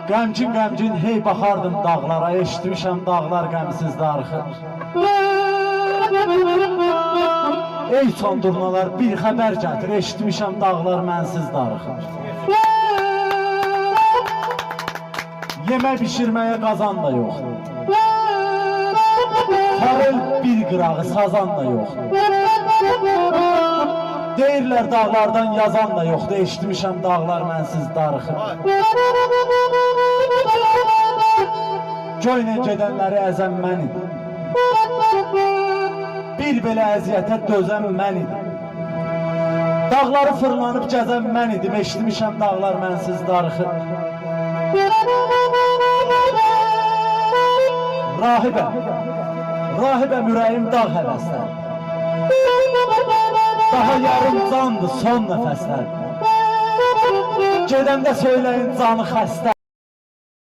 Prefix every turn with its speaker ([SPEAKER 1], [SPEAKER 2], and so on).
[SPEAKER 1] Qəmcin qəmcin hey baxardım dağlara, eşitmişəm dağlar qəmsiz darıxır. Ey sondurnalar bir xəbər gətir, eşitmişəm dağlar mənsiz darıxır. Yemək bişirməyə qazan da yoxdur. Harıl bir qırağı sazan da yoxdur. Deyirlər dağlardan yazan da yoxdur, eşitmişəm dağlar mənsiz darıxır. Göynə gedənləri əzən mən idim. Bir belə əziyyətə dözən mən idim. Dağları fırlanıb gəzən mən idim, eşitmişəm dağlar mənsiz darıxır. Rahibəm ürəyim dağ həvəslər. Daha yarım candır son nəfəslər. Gedəndə söyləyin canı xəstə.